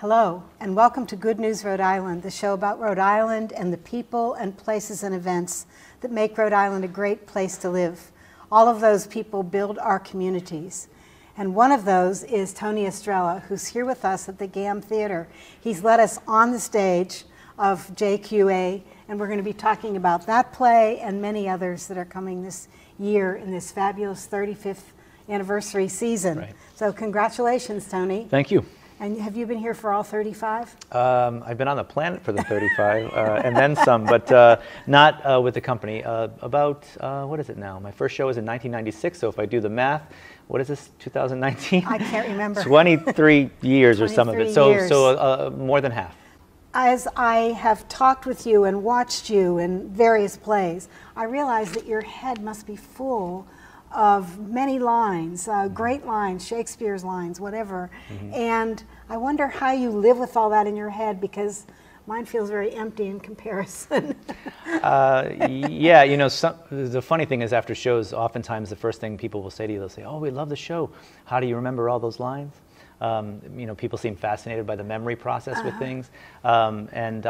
Hello, and welcome to Good News Rhode Island, the show about Rhode Island and the people and places and events that make Rhode Island a great place to live. All of those people build our communities. And one of those is Tony Estrella, who's here with us at the Gamm Theater. He's led us on the stage of JQA, and we're going to be talking about that play and many others that are coming this year in this fabulous 35th anniversary season. Right. So congratulations, Tony. Thank you. And have you been here for all 35? I've been on the planet for the 35, and then some, but not with the company. What is it now? My first show was in 1996, so if I do the math, what is this, 2019? I can't remember. 23 years or some of it, years. so more than half. As I have talked with you and watched you in various plays, I realize that your head must be full of many lines, great lines, Shakespeare's lines, whatever. And I wonder how you live with all that in your head, because mine feels very empty in comparison. Yeah, you know, the funny thing is after shows, oftentimes the first thing people will say to you, they'll say, "Oh, we love the show. How do you remember all those lines?" You know, people seem fascinated by the memory process with things, and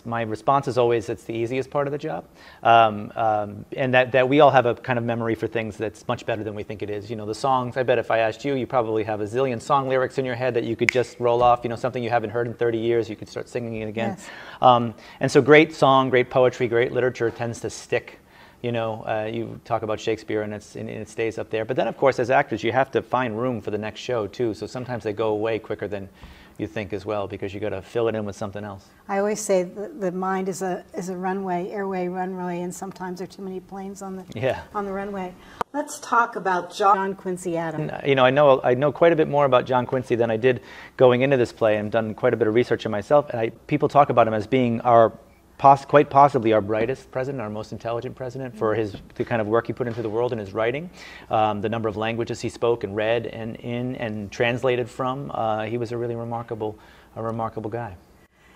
my response is always, it's the easiest part of the job, and that we all have a kind of memory for things that's much better than we think it is. You know, the songs, I bet if I asked you, you probably have a zillion song lyrics in your head that you could just roll off, you know, something you haven't heard in 30 years, you could start singing it again. Yes. And so great song, great poetry, great literature tends to stick. You know, you talk about Shakespeare and it stays up there. But then, of course, as actors, you have to find room for the next show, too. So sometimes they go away quicker than you think as well, because you got to fill it in with something else. I always say the mind is a runway, airway runway, and sometimes there are too many planes on the runway. Let's talk about John Quincy Adams. You know, I know quite a bit more about John Quincy than I did going into this play, and done quite a bit of research on myself. And people talk about him as being quite possibly our brightest president, our most intelligent president, for the kind of work he put into the world in his writing, the number of languages he spoke and read and translated from. He was a really remarkable guy.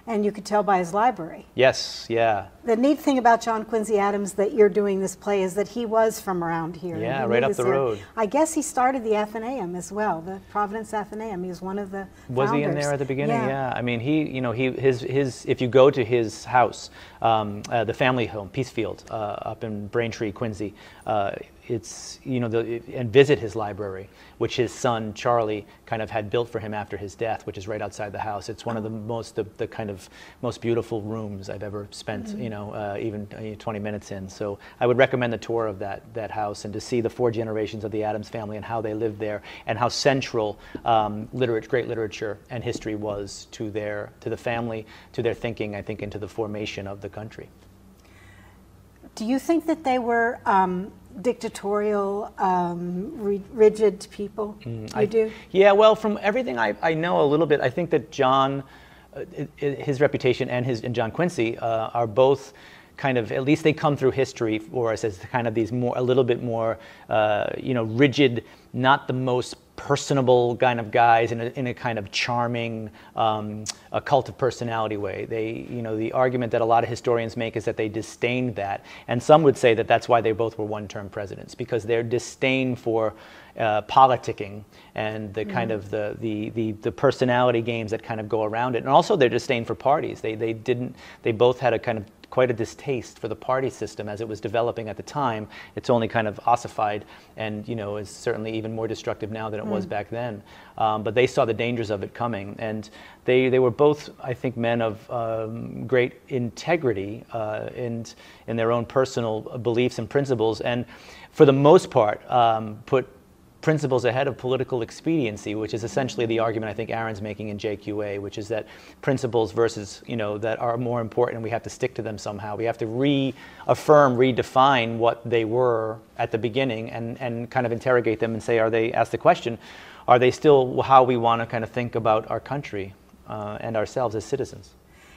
And you could tell by his library. Yes, yeah. The neat thing about John Quincy Adams that you're doing this play is that he was from around here. Yeah, right up the road. I guess he started the Athenaeum as well, the Providence Athenaeum. He was one of the Was founders. he in there at the beginning? Yeah. I mean, if you go to his house, the family home, Peacefield, up in Braintree, Quincy, it's, you know, and visit his library, which his son Charlie kind of had built for him after his death, which is right outside the house. It's one of the kind of most beautiful rooms I've ever spent, you know, even 20 minutes in. So I would recommend the tour of that house, and to see the 4 generations of the Adams family and how they lived there, and how central great literature and history was to the family, to their thinking, I think, into the formation of the country. Do you think that they were dictatorial, rigid people? You do? Yeah, well, from everything I know a little bit, I think that John, his reputation and John Quincy are both kind of, at least they come through history for us as kind of these a little bit more, you know, rigid, not the most personable kind of guys in a kind of charming, a cult of personality way. You know, the argument that a lot of historians make is that they disdained that, and some would say that that's why they both were one-term presidents, because their disdain for politicking and the kind of the personality games that kind of go around it, and also their disdain for parties. They both had a kind of quite a distaste for the party system as it was developing at the time. It's only kind of ossified, and, you know, is certainly even more destructive now than it was back then. But they saw the dangers of it coming, and they were both, I think, men of great integrity in their own personal beliefs and principles, and for the most part put principles ahead of political expediency, which is essentially the argument I think Aaron's making in JQA, which is that principles versus, you know, that are more important, and we have to stick to them somehow. We have to reaffirm, redefine what they were at the beginning, and kind of interrogate them and say, ask the question, are they still how we want to kind of think about our country and ourselves as citizens?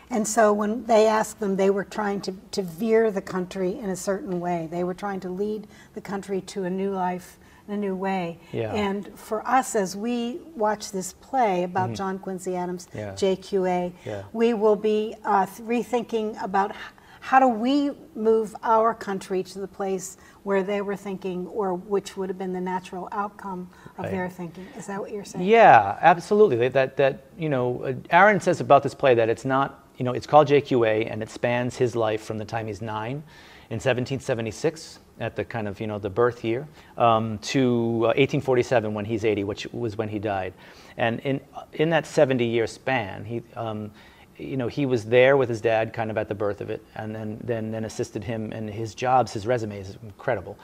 And so when they asked them, they were trying to veer the country in a certain way. They were trying to lead the country to a new life, in a new way. Yeah. And for us, as we watch this play about John Quincy Adams, JQA, we will be rethinking about how do we move our country to the place where they were thinking, or which would have been the natural outcome of their thinking? Is that what you're saying? Yeah, absolutely. That you know, Aaron says about this play that it's not, you know, it's called JQA, and it spans his life from the time he's 9 in 1776, at the kind of, you know, the birth year, to 1847 when he's 80, which was when he died. And in that 70-year span, he you know, he was there with his dad kind of at the birth of it, and then assisted him in his jobs. His resume is incredible.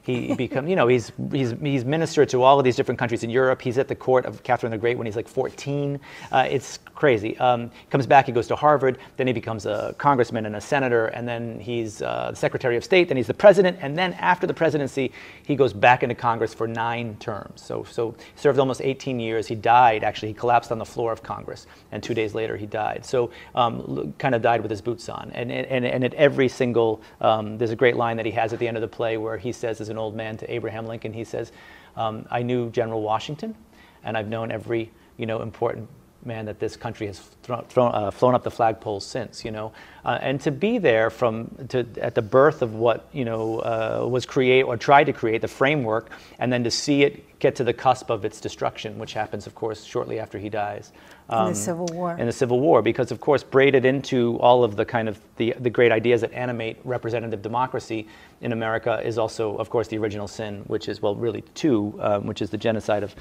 He become, you know, he's ministered to all of these different countries in Europe. He's at the court of Catherine the Great when he's like 14. It's crazy. Comes back, he goes to Harvard, then he becomes a congressman and a senator, and then he's the Secretary of State, then he's the president, and then after the presidency, he goes back into Congress for 9 terms. So he served almost 18 years. He died, actually, he collapsed on the floor of Congress, and 2 days later he died. So kind of died with his boots on. And at every single, there's a great line that he has at the end of the play where he says, as an old man to Abraham Lincoln, he says, I knew General Washington, and I've known every, you know, important man that this country has flown up the flagpoles since, you know. And to be there at the birth of what, you know, was tried to create, the framework, and then to see it get to the cusp of its destruction, which happens, of course, shortly after he dies. In the Civil War. In the Civil War, because, of course, braided into all of the kind of the great ideas that animate representative democracy in America is also, of course, the original sin, which is, well, really 2, which is the genocide of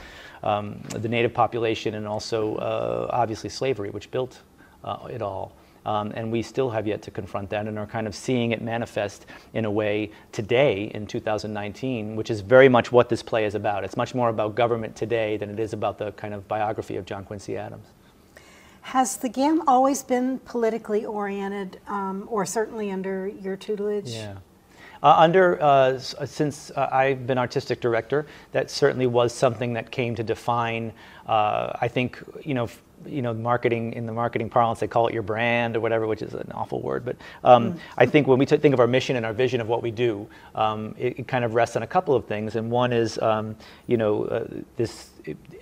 the native population, and also, obviously, slavery, which built it all. And we still have yet to confront that, and are kind of seeing it manifest in a way today in 2019, which is very much what this play is about. It's much more about government today than it is about the kind of biography of John Quincy Adams. Has the Gamm always been politically oriented, or certainly under your tutelage? Yeah. Since I've been artistic director, that certainly was something that came to define, I think, you know, marketing, in the marketing parlance, they call it your brand or whatever, which is an awful word. But I think when we think of our mission and our vision of what we do, it kind of rests on a couple of things. And one is, you know, this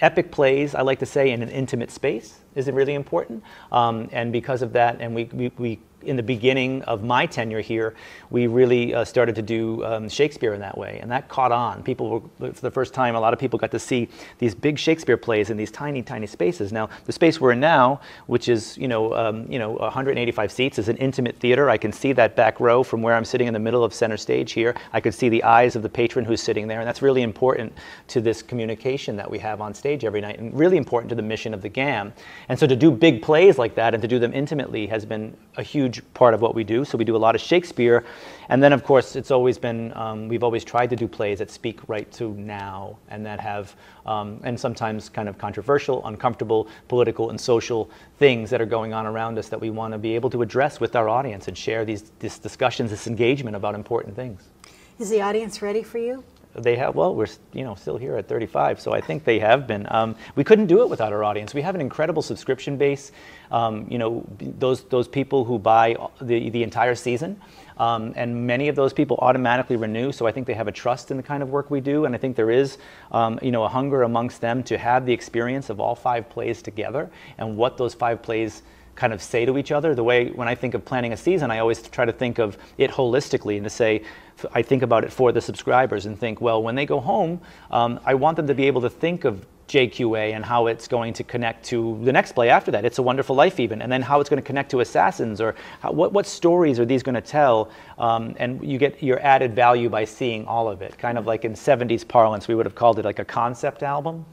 epic plays, I like to say, in an intimate space is really important. And because of that, and we in the beginning of my tenure here, we really started to do Shakespeare in that way, and that caught on. People were, for the first time, a lot of people got to see these big Shakespeare plays in these tiny, tiny spaces. Now, the space we're in now, which is 185 seats, is an intimate theater. I can see that back row from where I'm sitting in the middle of center stage here. I could see the eyes of the patron who's sitting there, and that's really important to this communication that we have on stage every night, and really important to the mission of the Gamm. And so to do big plays like that and to do them intimately has been a huge part of what we do. So we do a lot of Shakespeare, and then of course it's always been, we've always tried to do plays that speak right to now, and that have, and sometimes kind of controversial, uncomfortable, political and social things that are going on around us that we want to be able to address with our audience and share these discussions, this engagement about important things. Is the audience ready for you? They have, well, we're still here at 35, so I think they have been. We couldn't do it without our audience. We have an incredible subscription base. Those people who buy the entire season, and many of those people automatically renew. So I think they have a trust in the kind of work we do, and I think there is, a hunger amongst them to have the experience of all 5 plays together and what those 5 plays kind of say to each other. The way, when I think of planning a season, I always try to think of it holistically, and to say, I think about it for the subscribers and think, well, when they go home, I want them to be able to think of JQA and how it's going to connect to the next play after that, It's a Wonderful Life even, and then how it's going to connect to Assassins, or what stories are these going to tell, and you get your added value by seeing all of it. Kind of like in 70s parlance, we would have called it like a concept album,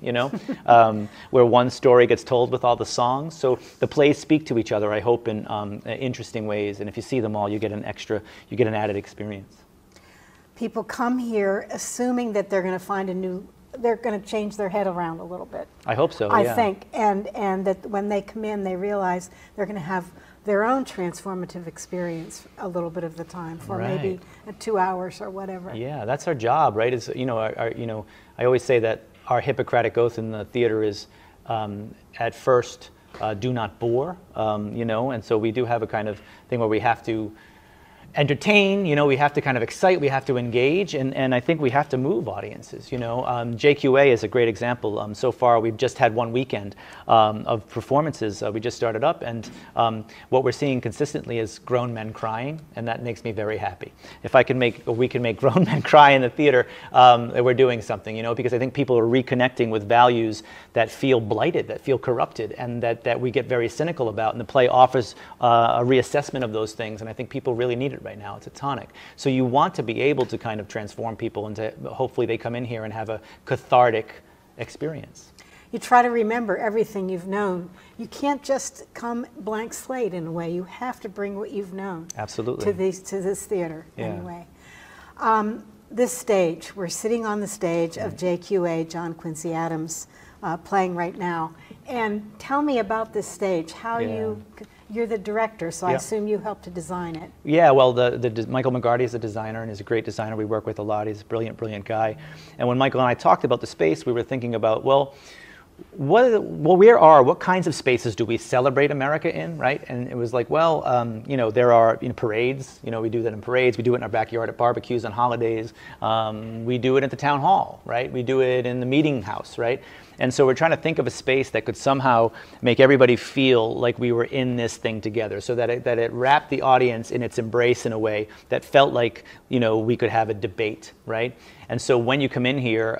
where one story gets told with all the songs. So the plays speak to each other, I hope, in interesting ways, and if you see them all, you get an added experience. People come here assuming that they're going to find they're going to change their head around a little bit. I hope so, I think, and that when they come in, they realize they're going to have their own transformative experience a little bit of the time, for maybe 2 hours or whatever. Yeah, that's our job, right? Is I always say that our Hippocratic oath in the theater is, at first, do not bore, and so we do have a kind of thing where we have to entertain, you know, we have to kind of excite, we have to engage, and I think we have to move audiences, you know. JQA is a great example. So far, we've just had one weekend of performances. We just started up, and what we're seeing consistently is grown men crying, and that makes me very happy. If we can make grown men cry in the theater, we're doing something, you know, because I think people are reconnecting with values that feel blighted, that feel corrupted, and that we get very cynical about, and the play offers a reassessment of those things, and I think people really need it right now. It's a tonic. So you want to be able to kind of transform people into, hopefully they come in here and have a cathartic experience. You try to remember everything you've known. You can't just come blank slate in a way. You have to bring what you've known. Absolutely. To this theater, yeah. Anyway. This stage, we're sitting on the stage of JQA, John Quincy Adams, playing right now. And tell me about this stage, how you're the director, so I assume you helped to design it. Yeah, well, Michael McGarty is a designer, and he's a great designer. We work with a lot. He's a brilliant, brilliant guy. And when Michael and I talked about the space, we were thinking about, well, what kinds of spaces do we celebrate America in, right? And it was like, well, you know, there are parades. You know, we do that in parades. We do it in our backyard at barbecues on holidays. We do it at the town hall, right? We do it in the meeting house, right? And so we're trying to think of a space that could somehow make everybody feel like we were in this thing together, so that it wrapped the audience in its embrace in a way that felt like, you know, we could have a debate, right? And so when you come in here,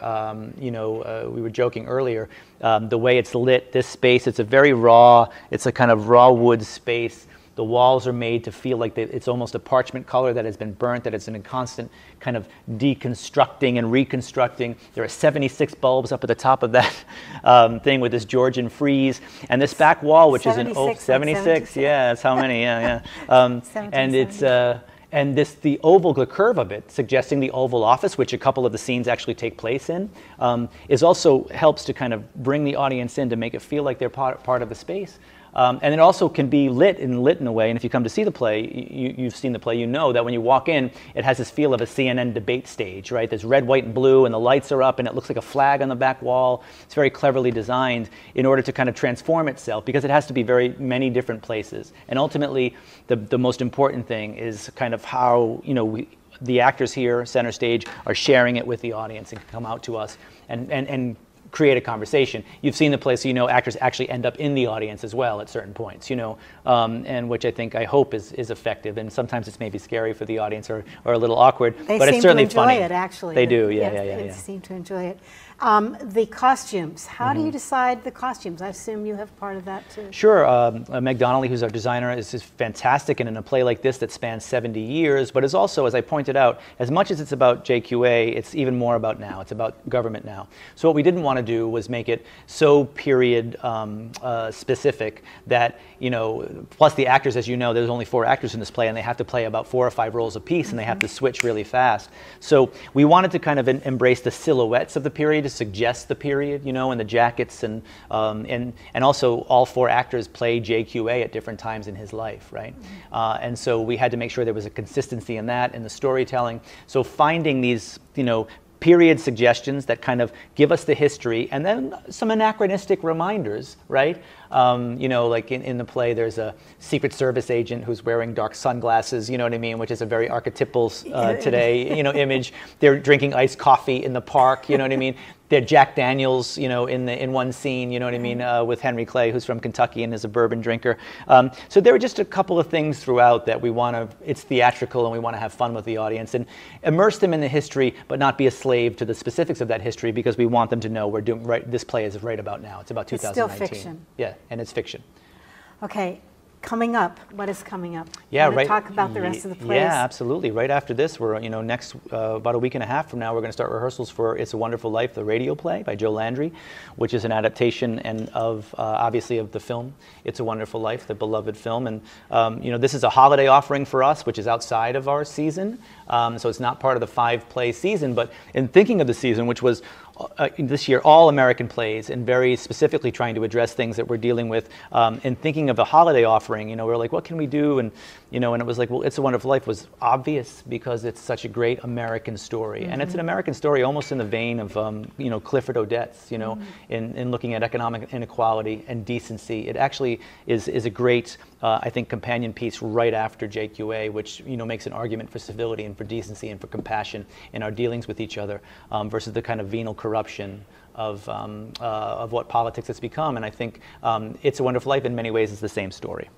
you know, we were joking earlier, the way it's lit, this space, it's a very raw, it's a kind of raw wood space. The walls are made to feel like it's almost a parchment color that has been burnt, that it's in a constant kind of deconstructing and reconstructing. There are 76 bulbs up at the top of that thing with this Georgian frieze. And this back wall, which is an 76, yeah, that's how many, yeah. And it's, and the oval, the curve of it, suggesting the Oval Office, which a couple of the scenes actually take place in, is also helps to kind of bring the audience in to make it feel like they're part of the space. And it also can be lit in a way, and if you come to see the play, you've seen the play, you know that when you walk in, it has this feel of a CNN debate stage, right? There's red, white, and blue, and the lights are up, and it looks like a flag on the back wall. It's very cleverly designed in order to kind of transform itself, because it has to be very many different places. And ultimately, the most important thing is kind of how, you know, the actors here, center stage, are sharing it with the audience and come out to us and create a conversation. You've seen the play, so you know actors actually end up in the audience as well at certain points, you know, and which I hope is effective. And sometimes it's maybe scary for the audience or a little awkward, but it's certainly funny. They seem to enjoy it, actually. They do, yeah. They seem to enjoy it. The costumes, how do you decide the costumes? I assume you have part of that too. Sure, Meg Donnelly, who's our designer, is fantastic, and in a play like this that spans 70 years, but is also, as I pointed out, as much as it's about JQA, it's even more about now. It's about government now. So what we didn't want to do was make it so period specific that, you know, plus the actors, as you know, there's only 4 actors in this play, and they have to play about 4 or 5 roles apiece, and they have to switch really fast. So we wanted to kind of embrace the silhouettes of the period, to suggest the period, you know, and the jackets, and also all 4 actors play JQA at different times in his life, right? And so we had to make sure there was a consistency in that, in the storytelling. So finding these, you know, period suggestions that kind of give us the history, and then some anachronistic reminders, right? You know, like in the play, there's a Secret Service agent who's wearing dark sunglasses, you know what I mean, which is a very archetypal today, you know, image. They're drinking iced coffee in the park, you know what I mean? They're Jack Daniels, you know, in one scene, you know what I mean, with Henry Clay, who's from Kentucky and is a bourbon drinker. So there were just a couple of things throughout that we want to, it's theatrical, and we want to have fun with the audience and immerse them in the history, but not be a slave to the specifics of that history, because we want them to know we're doing right. This play is right about now. It's about 2019. It's still fiction. Yeah, and it's fiction. Okay. Coming up, what is coming up? Yeah, right. Talk about the rest of the plays. Yeah, absolutely. Right after this, we're, you know, next about a week and a half from now, we're going to start rehearsals for "It's a Wonderful Life," the radio play by Joe Landry, which is an adaptation of obviously of the film "It's a Wonderful Life," the beloved film. And you know, this is a holiday offering for us, which is outside of our season, so it's not part of the 5-play season. But in thinking of the season, which was this year all American plays, and very specifically trying to address things that we're dealing with. And thinking of the holiday offering, you know, we're like, what can we do? And you know, and it was like, well, It's a Wonderful Life was obvious because it's such a great American story, and it's an American story almost in the vein of you know, Clifford Odets, you know, in looking at economic inequality and decency. It actually is a great, I think, companion piece right after JQA, which, you know, makes an argument for civility and for decency and for compassion in our dealings with each other, versus the kind of venal corruption of what politics has become. And I think It's a Wonderful Life in many ways is the same story.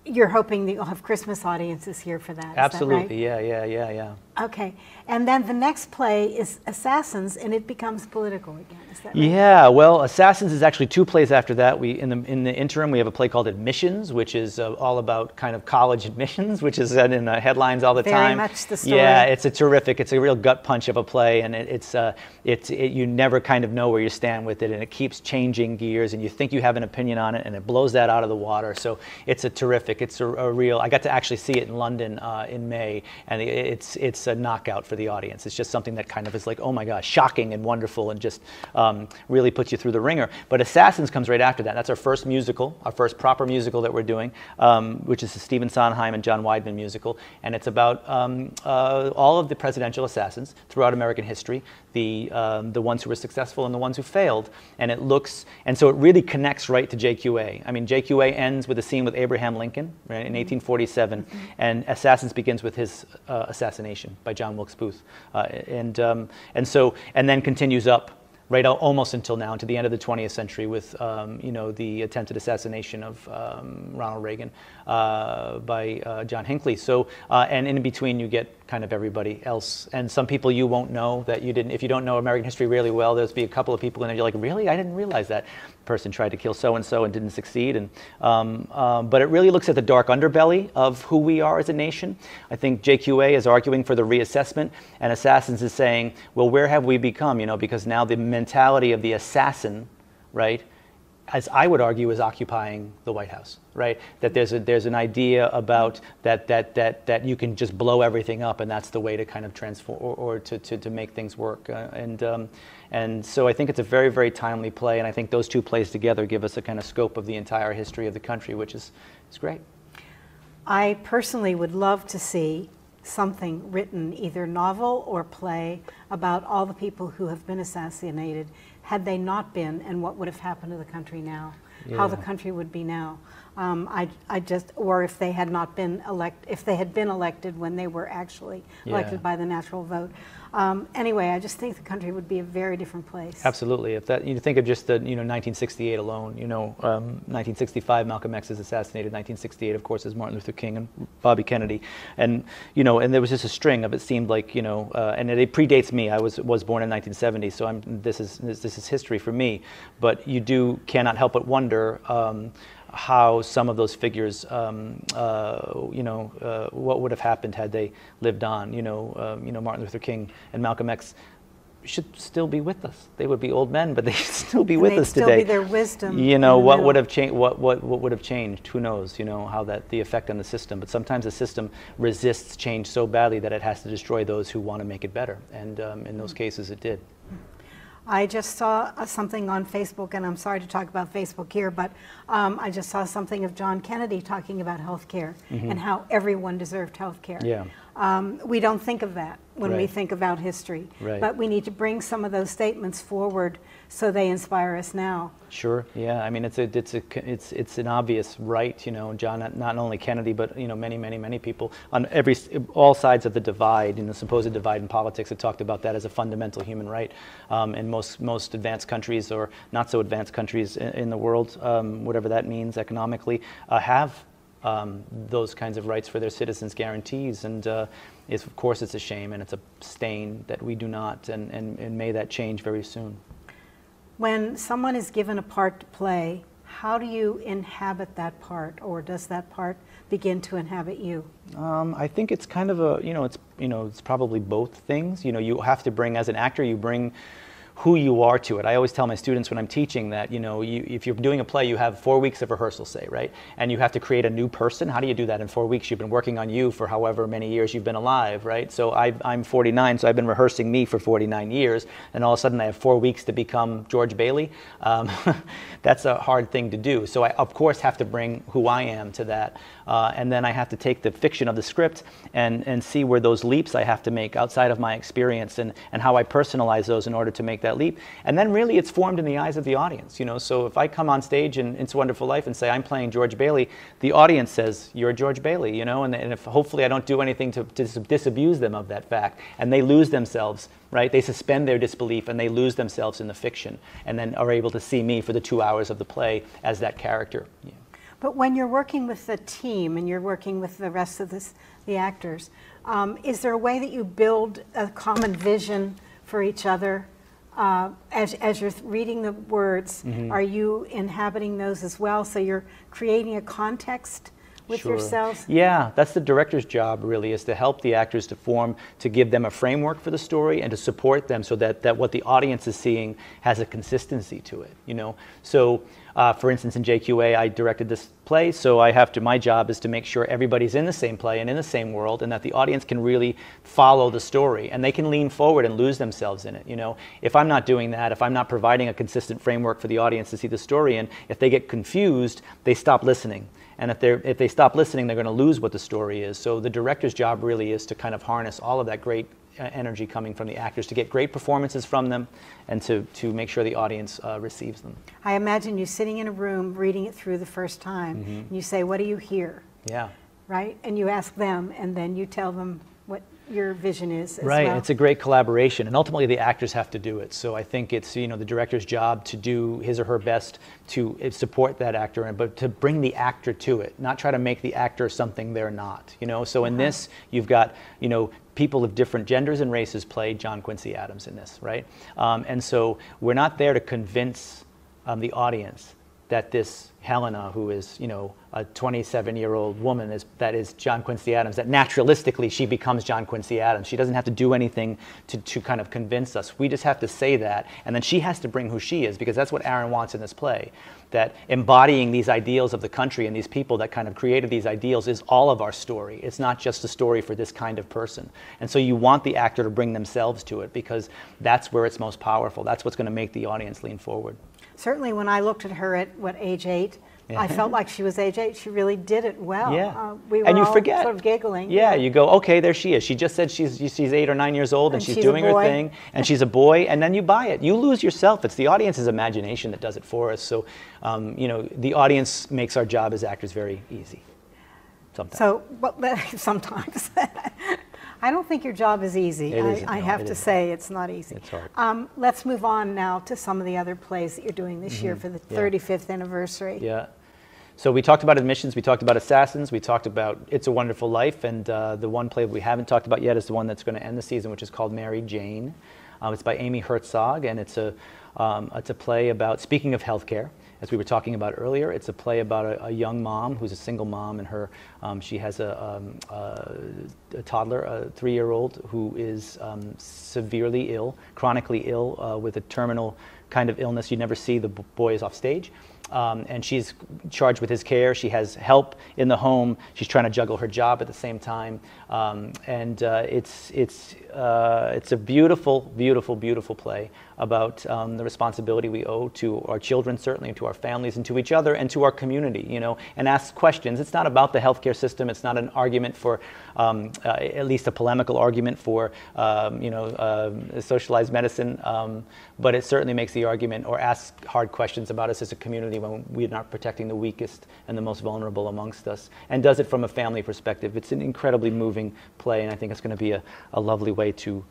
You're hoping that you'll have Christmas audiences here for that. Absolutely, is that right? yeah. Okay, and then the next play is Assassins, and it becomes political again. Is that right? Yeah, well, Assassins is actually 2 plays after that. In the interim, we have a play called Admissions, which is all about kind of college admissions, which is in the headlines all the time. Very much the story. Yeah, it's a real gut punch of a play, and you never kind of know where you stand with it, and it keeps changing gears, and you think you have an opinion on it, and it blows that out of the water. So it's a real. I got to actually see it in London in May, and it's a knockout for the audience. It's just something that kind of is like, oh my gosh, shocking and wonderful, and just really puts you through the ringer. But Assassins comes right after that. That's our first musical, our first proper musical that we're doing, which is the Stephen Sondheim and John Weidman musical, and it's about all of the presidential assassins throughout American history, the ones who were successful and the ones who failed, and so it really connects right to JQA. I mean, JQA ends with a scene with Abraham Lincoln, right, in 1847, and Assassins begins with his assassination by John Wilkes Booth, and then continues up right almost until now, to the end of the 20th century, with you know, the attempted assassination of Ronald Reagan by John Hinckley. So and in between you get kind of everybody else, and some people you won't know that you didn't. If you don't know American history really well, there'll be a couple of people in there you're like, really, I didn't realize that person tried to kill so and so and didn't succeed. And but it really looks at the dark underbelly of who we are as a nation. I think JQA is arguing for the reassessment, and Assassins is saying, well, where have we become? You know, because now the mentality of the assassin, right, as I would argue, is occupying the White House, right? That there's an idea about that you can just blow everything up, and that's the way to kind of transform or to make things work. And so I think it's a very, very timely play, and I think those 2 plays together give us a kind of scope of the entire history of the country, which is great. I personally would love to see something written, either novel or play, about all the people who have been assassinated, had they not been, and what would have happened to the country now, how the country would be now. Or if they had not been if they had been elected when they were actually elected by the natural vote. Anyway, I just think the country would be a very different place. Absolutely. If that, you think of just the 1968 alone. 1965 Malcolm X is assassinated. 1968, of course, is Martin Luther King and Bobby Kennedy, and and there was just a string of, it seemed like, and it predates me. I was born in 1970, so this is history for me. But you cannot help but wonder how some of those figures, what would have happened had they lived on. Martin Luther King and Malcolm X should still be with us. They would be old men, but they should still be with us today. Still be their wisdom. What would have changed? What would have changed? Who knows? How the effect on the system. But sometimes the system resists change so badly that it has to destroy those who want to make it better. And in those cases, it did. I just saw something on Facebook, and I'm sorry to talk about Facebook here, but I just saw something of John Kennedy talking about health care and how everyone deserved health care. Yeah. We don't think of that when we think about history, but we need to bring some of those statements forward so they inspire us now. Sure. Yeah. I mean, it's an obvious right. John, not only Kennedy, but many people on all sides of the divide, the supposed divide in politics, have talked about that as a fundamental human right. And most advanced countries, or not so advanced countries in the world, whatever that means economically, have those kinds of rights for their citizens, guarantees, and of course it's a shame and it's a stain that we do not, and may that change very soon. When someone is given a part to play, how do you inhabit that part, or does that part begin to inhabit you? I think it's kind of it's probably both things. You have to bring, as an actor, you bring who you are to it. I always tell my students when I'm teaching that, you know, if you're doing a play, you have 4 weeks of rehearsal, say, right? And you have to create a new person. How do you do that in 4 weeks? You've been working on you for however many years you've been alive, right? So I'm 49, so I've been rehearsing me for 49 years, and all of a sudden I have 4 weeks to become George Bailey. That's a hard thing to do. So I, of course, have to bring who I am to that. And then I have to take the fiction of the script and see where those leaps I have to make outside of my experience and how I personalize those in order to make that leap. And then really it's formed in the eyes of the audience, you know. So if I come on stage in It's a Wonderful Life and say I'm playing George Bailey, the audience says, you're George Bailey, you know, and if hopefully I don't do anything to disabuse them of that fact, and they lose themselves, right? They suspend their disbelief and they lose themselves in the fiction and then are able to see me for the 2 hours of the play as that character. Yeah. But when you're working with the team and you're working with the rest of the actors, is there a way that you build a common vision for each other? As you're reading the words, are you inhabiting those as well? So you're creating a context with yourselves? Yeah, that's the director's job really, is to help the actors to give them a framework for the story and to support them so that what the audience is seeing has a consistency to it, you know. So for instance, in JQA, I directed this play, so my job is to make sure everybody's in the same play and in the same world, and that the audience can really follow the story, and they can lean forward and lose themselves in it, you know. If I'm not doing that, if I'm not providing a consistent framework for the audience to see the story in, if they get confused, they stop listening. And if they stop listening, they're going to lose what the story is. So the director's job really is to kind of harness all of that great energy coming from the actors, to get great performances from them, and to make sure the audience receives them. I imagine you sitting in a room reading it through the first time, and you say, what do you hear? Yeah. Right? And you ask them, and then you tell them what your vision is as right. well. It's a great collaboration, and ultimately the actors have to do it. So I think it's, you know, the director's job to do his or her best to support that actor, but to bring the actor to it, not try to make the actor something they're not, you know. So in this, you've got, you know, people of different genders and races play John Quincy Adams in this, right? And so we're not there to convince the audience that this Helena, who is, you know, a 27-year-old woman, that is John Quincy Adams, that naturalistically she becomes John Quincy Adams. She doesn't have to do anything to kind of convince us. We just have to say that, and then she has to bring who she is, because that's what Aaron wants in this play, that embodying these ideals of the country and these people that kind of created these ideals is all of our story. It's not just a story for this kind of person. And so you want the actor to bring themselves to it, because that's where it's most powerful. That's what's going to make the audience lean forward. Certainly when I looked at her at, what, age 8, I felt like she was age 8. She really did it well. Yeah. We were and you all forget. sort of giggling. Yeah, you go, okay, there she is. She just said she's 8 or 9 years old and she's doing her thing, and she's a boy, and then you buy it. You lose yourself. It's the audience's imagination that does it for us. So, you know, the audience makes our job as actors very easy. Sometimes. So, sometimes. I don't think your job is easy. I have to say it's not easy. It's hard. Let's move on now to some of the other plays that you're doing this year for the 35th anniversary. Yeah. So we talked about Admissions, we talked about Assassins, we talked about It's a Wonderful Life, and the one play we haven't talked about yet is the one that's going to end the season, which is called Mary Jane. It's by Amy Herzog, and it's a play about, speaking of healthcare, as we were talking about earlier, it's a play about a young mom who's a single mom, and she has a toddler, a 3-year-old, who is severely ill, chronically ill, with a terminal kind of illness. You never see the boy is off stage. And she's charged with his care. She has help in the home. She's trying to juggle her job at the same time. It's a beautiful, beautiful, beautiful play about the responsibility we owe to our children, certainly, and to our families, and to each other, and to our community, you know, and ask questions. It's not about the healthcare system. It's not an argument for, at least a polemical argument for, socialized medicine, but it certainly makes the argument, or asks hard questions about us as a community when we're not protecting the weakest and the most vulnerable amongst us, and does it from a family perspective. It's an incredibly moving play, and I think it's going to be a lovely way to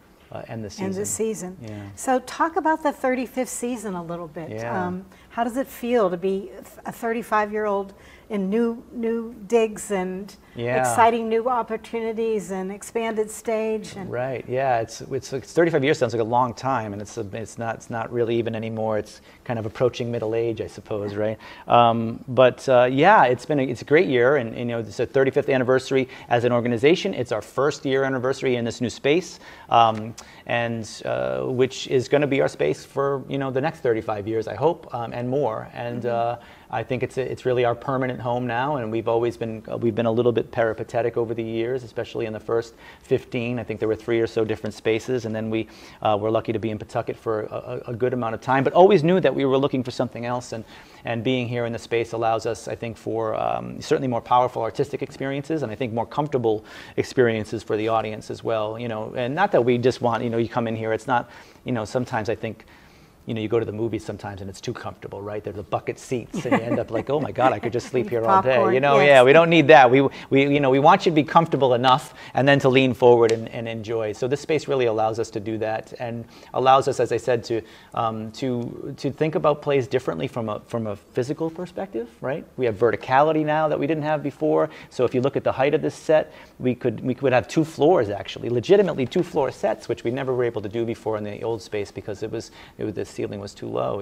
end the season. End the season. Yeah. So talk about the 35th season a little bit. Yeah. How does it feel to be a 35-year-old in new digs and exciting new opportunities and expanded stage? And right. Yeah. It's 35 years sounds like a long time, and it's not really even anymore. It's kind of approaching middle age, I suppose. Right. Yeah, it's a great year, and it's a 35th anniversary as an organization. It's our first year anniversary in this new space, and which is going to be our space for the next 35 years, I hope, and more. And I think it's really our permanent home now, and we've been a little bit peripatetic over the years, especially in the first 15. I think there were 3 or so different spaces, and then we were lucky to be in Pawtucket for a good amount of time, but always knew that we were looking for something else, and being here in the space allows us, I think, for certainly more powerful artistic experiences, and I think more comfortable experiences for the audience as well. And not that we just want, you come in here, it's not, sometimes I think, you go to the movies sometimes and it's too comfortable, right? There's the bucket seats, and you end up like, oh my God, I could just sleep here all day. Popcorn, Yes. Yeah, we don't need that. We want you to be comfortable enough, and then to lean forward and enjoy. So this space really allows us to do that, and allows us, as I said, to think about plays differently from a physical perspective, right? We have verticality now that we didn't have before. So if you look at the height of this set, we could have 2 floors, actually, legitimately 2-floor sets, which we never were able to do before in the old space because the ceiling was too low,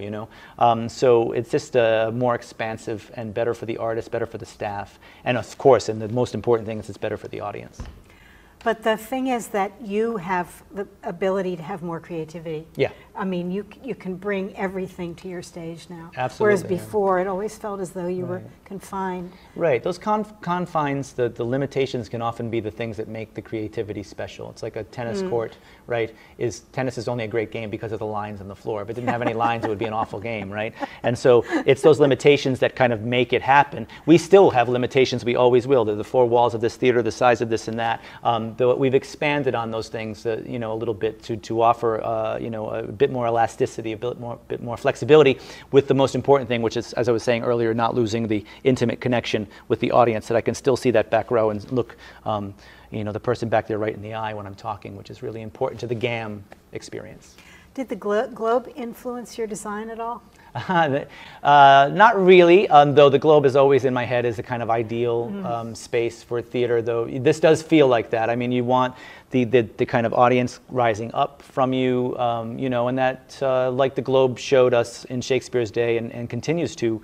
So it's just more expansive and better for the artist, better for the staff, and of course, and the most important thing is it's better for the audience. But the thing is that you have the ability to have more creativity. Yeah. I mean, you can bring everything to your stage now. Absolutely. Whereas before, it always felt as though you were confined. Right. Those confines, the limitations can often be the things that make the creativity special. It's like a tennis court, right? Tennis is only a great game because of the lines on the floor. If it didn't have any lines, it would be an awful game, right? And so it's those limitations that kind of make it happen. We still have limitations. We always will. They're the 4 walls of this theater, the size of this and that. Though we've expanded on those things, a little bit to offer, a bit more elasticity, a bit more flexibility, with the most important thing, which is, as I was saying earlier, not losing the intimate connection with the audience, that I can still see that back row and look, the person back there right in the eye when I'm talking, which is really important to the Gamm experience. Did the globe influence your design at all? Not really, though the globe is always in my head as a kind of ideal space for theater, though this does feel like that. I mean, you want the kind of audience rising up from you, and that, like the globe showed us in Shakespeare's day and continues to,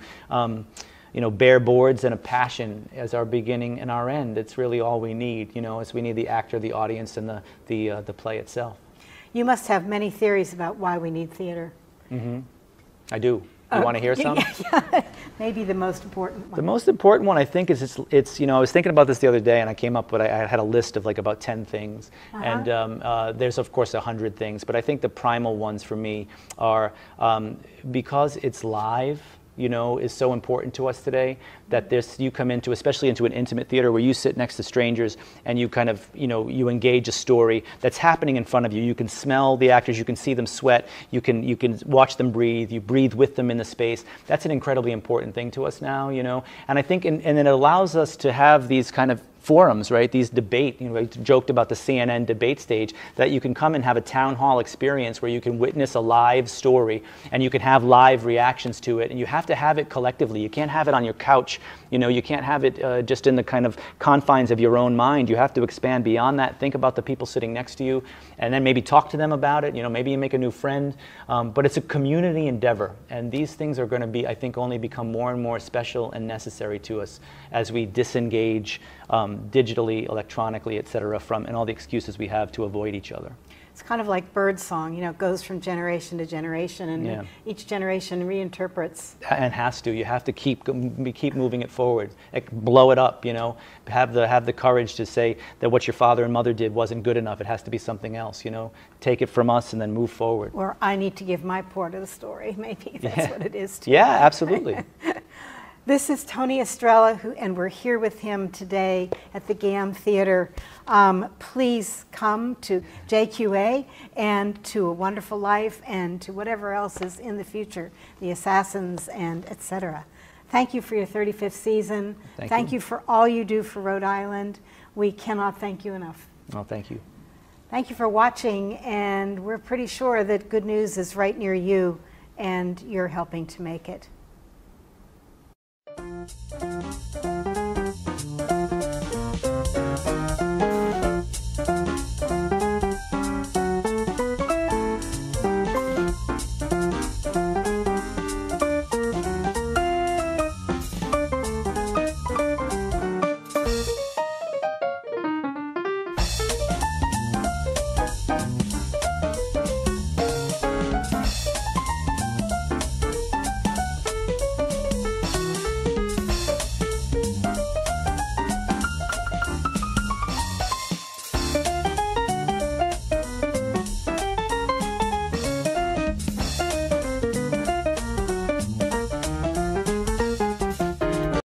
bare boards and a passion as our beginning and our end. It's really all we need, as we need the actor, the audience, and the play itself. You must have many theories about why we need theater. Mm-hmm. I do. You want to hear some? Yeah. Maybe the most important one. The most important one, I think, is it's I was thinking about this the other day, and I came up with, I had a list of like about 10 things. And there's, of course, 100 things. But I think the primal ones for me are because it's live, is so important to us today, that you come into, especially into an intimate theater where you sit next to strangers and you kind of, you engage a story that's happening in front of you. You can smell the actors, you can see them sweat, you can watch them breathe, you breathe with them in the space. That's an incredibly important thing to us now, And I think, and it allows us to have these kind of forums, right? These debate, I joked about the CNN debate stage, that you can come and have a town hall experience where you can witness a live story and you can have live reactions to it, and you have to have it collectively. You can't have it on your couch, you can't have it just in the kind of confines of your own mind. You have to expand beyond that, think about the people sitting next to you, and then maybe talk to them about it, maybe you make a new friend, but it's a community endeavor, and these things are going to be, I think, only become more and more special and necessary to us as we disengage digitally, electronically, et cetera, and all the excuses we have to avoid each other. It's kind of like birdsong, it goes from generation to generation, and each generation reinterprets. And has to. You have to keep moving it forward. Blow it up, Have the courage to say that what your father and mother did wasn't good enough. It has to be something else, Take it from us and then move forward. Or I need to give my part of the story. Maybe that's what it is too. Yeah, absolutely. This is Tony Estrella, and we're here with him today at the Gamm Theater. Please come to JQA and to A Wonderful Life and to whatever else is in the future, The Assassins and etc. Thank you for your 35th season. Thank you for all you do for Rhode Island. We cannot thank you enough. Oh, thank you. Thank you for watching, and we're pretty sure that good news is right near you, and you're helping to make it. you.